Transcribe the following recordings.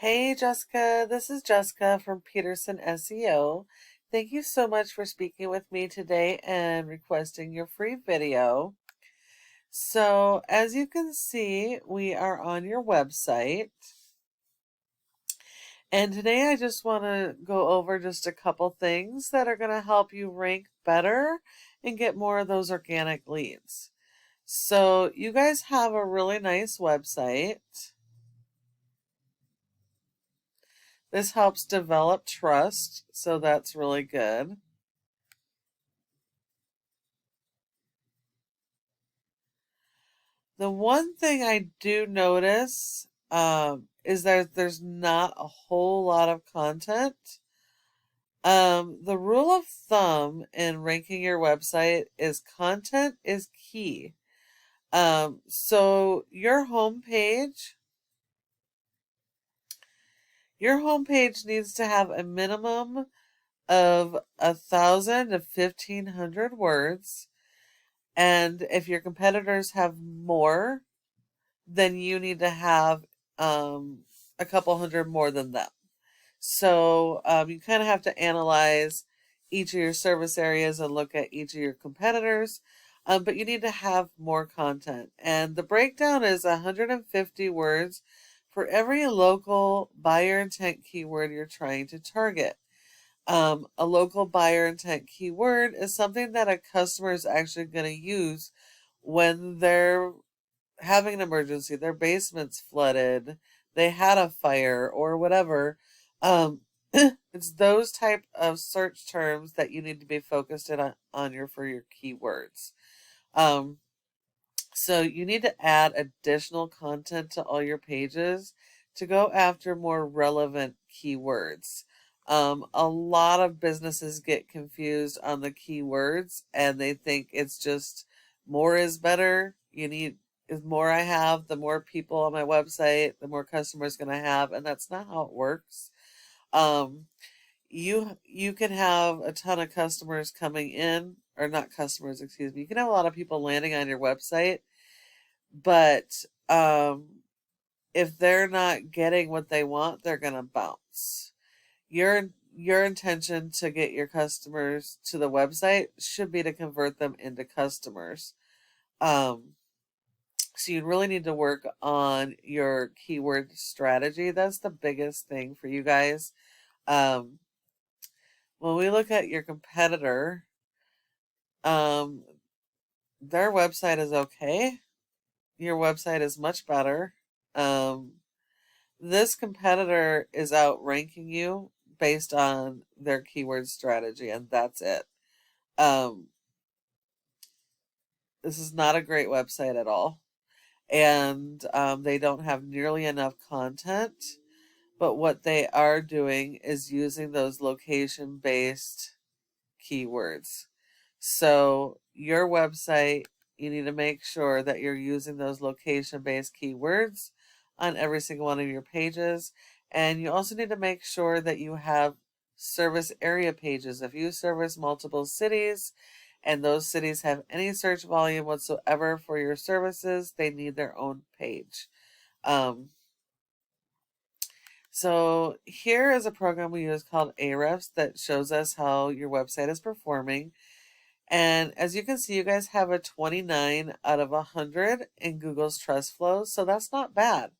Hey Jessica, this is Jessica from Peterson SEO. Thank you so much for speaking with me today and requesting your free video. So, as you can see, we are on your website. And today I just want to go over just a couple things that are going to help you rank better and get more of those organic leads. So, you guys have a really nice website. This helps develop trust, so that's really good. The one thing I do notice is that there's not a whole lot of content. The rule of thumb in ranking your website is content is key. So your homepage needs to have a minimum of 1,000 to 1,500 words. And if your competitors have more, then you need to have a couple hundred more than them. So you kind of have to analyze each of your service areas and look at each of your competitors. But you need to have more content. And the breakdown is 150 words for every local buyer intent keyword you're trying to target. A local buyer intent keyword is something that a customer is actually going to use when they're having an emergency, their basement's flooded, they had a fire or whatever. It's those type of search terms that you need to be focused in on for your keywords. Um, so you need to add additional content to all your pages to go after more relevant keywords. A lot of businesses get confused on the keywords and they think it's just more is better. The more I have, the more people on my website, the more customers going to have, and that's not how it works. Um, you can have a ton of customers coming in, or not customers, excuse me. You can have a lot of people landing on your website, but if they're not getting what they want, they're going to bounce. Your intention to get your customers to the website should be to convert them into customers. Um, so you really need to work on your keyword strategy. That's the biggest thing for you guys. Um, when we look at your competitor, um, their website is okay. Your website is much better. Um, this competitor is outranking you based on their keyword strategy, and that's it. Um, this is not a great website at all, and they don't have nearly enough content. But what they are doing is using those location based keywords. So, your website, you need to make sure that you're using those location based keywords on every single one of your pages. And you also need to make sure that you have service area pages. If you service multiple cities and those cities have any search volume whatsoever for your services, they need their own page. Um, so here is a program we use called Ahrefs that shows us how your website is performing. And as you can see, you guys have a 29 out of 100 in Google's trust flow. So that's not bad.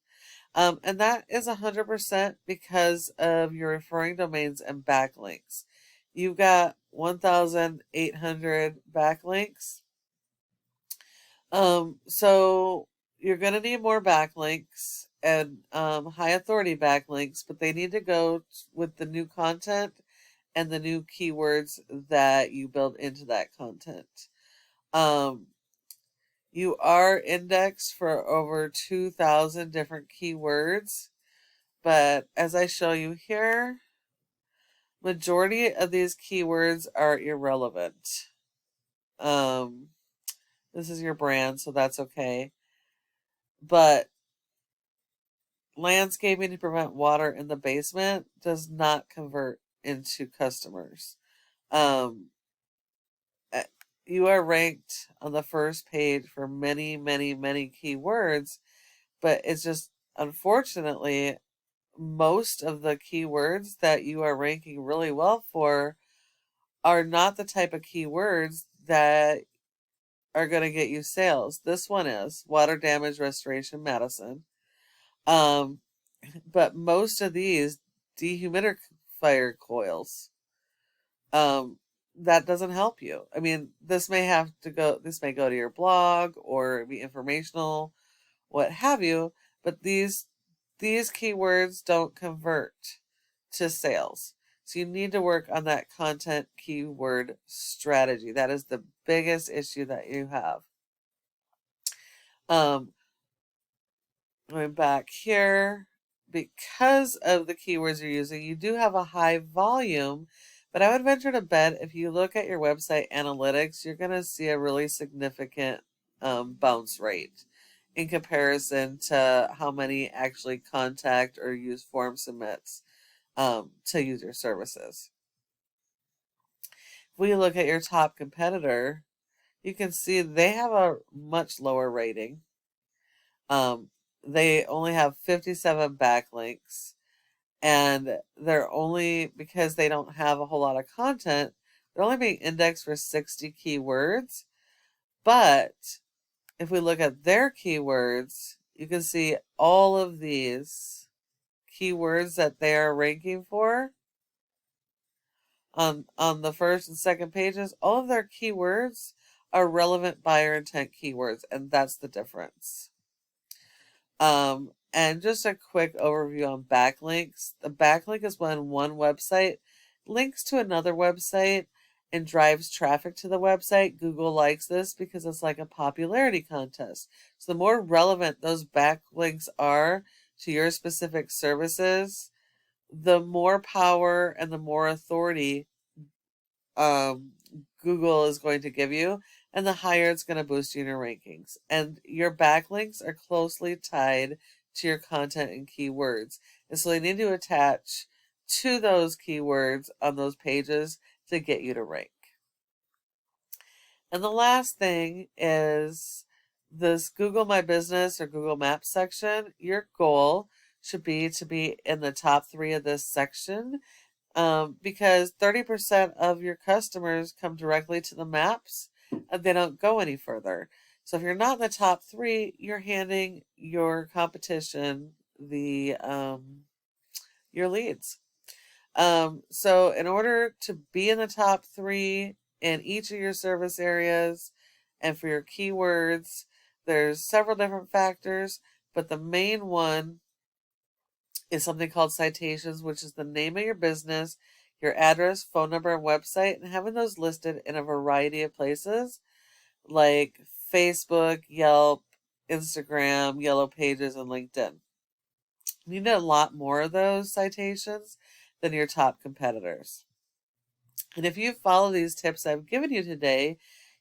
And that is 100% because of your referring domains and backlinks. You've got 1,800 backlinks. So you're going to need more backlinks and high authority backlinks, but they need to go with the new content and the new keywords that you build into that content. Um, you are indexed for over 2,000 different keywords, but as I show you here, majority of these keywords are irrelevant. Um, this is your brand, so that's okay. But landscaping to prevent water in the basement does not convert into customers. Um, you are ranked on the first page for many, many, many keywords, but it's just unfortunately most of the keywords that you are ranking really well for are not the type of keywords that are going to get you sales. This one is water damage restoration Madison. But most of these dehumidifier coils, um, that doesn't help you. I mean, this may go to your blog or be informational, what have you, but these keywords don't convert to sales. So you need to work on that content keyword strategy. That is the biggest issue that you have. Going back here, because of the keywords you're using, you do have a high volume, but I would venture to bet if you look at your website analytics, you're going to see a really significant bounce rate in comparison to how many actually contact or use form submits to use your services. If we look at your top competitor, you can see they have a much lower rating. They only have 57 backlinks, and they're only, because they don't have a whole lot of content, they're only being indexed for 60 keywords. But if we look at their keywords, you can see all of these keywords that they are ranking for on the first and second pages. All of their keywords are relevant buyer intent keywords, and that's the difference. And just a quick overview on backlinks. The backlink is when one website links to another website and drives traffic to the website. Google likes this because it's like a popularity contest. So the more relevant those backlinks are to your specific services, the more power and the more authority Google is going to give you, and the higher it's going to boost you in your rankings. And your backlinks are closely tied to your content and keywords. And so they need to attach to those keywords on those pages to get you to rank. And the last thing is this Google My Business or Google Maps section. Your goal should be to be in the top 3 of this section. Because 30% of your customers come directly to the maps and they don't go any further. So if you're not in the top 3, you're handing your competition your leads. So in order to be in the top 3 in each of your service areas and for your keywords, there's several different factors, but the main one is something called citations, which is the name of your business, your address, phone number, and website, and having those listed in a variety of places like Facebook, Yelp, Instagram, Yellow Pages, and LinkedIn. You need a lot more of those citations than your top competitors. And if you follow these tips I've given you today,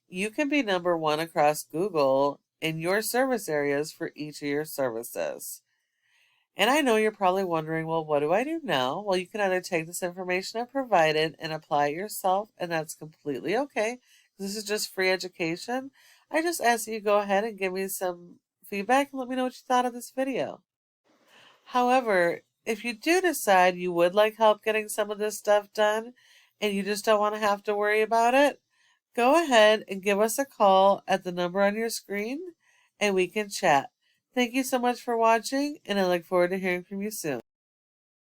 you can be number 1 across Google in your service areas for each of your services. And I know you're probably wondering, well, what do I do now? Well, you can either take this information I provided and apply it yourself, and that's completely okay. This is just free education. I just ask that you go ahead and give me some feedback and let me know what you thought of this video. However, if you do decide you would like help getting some of this stuff done and you just don't want to have to worry about it, go ahead and give us a call at the number on your screen and we can chat. Thank you so much for watching, and I look forward to hearing from you soon.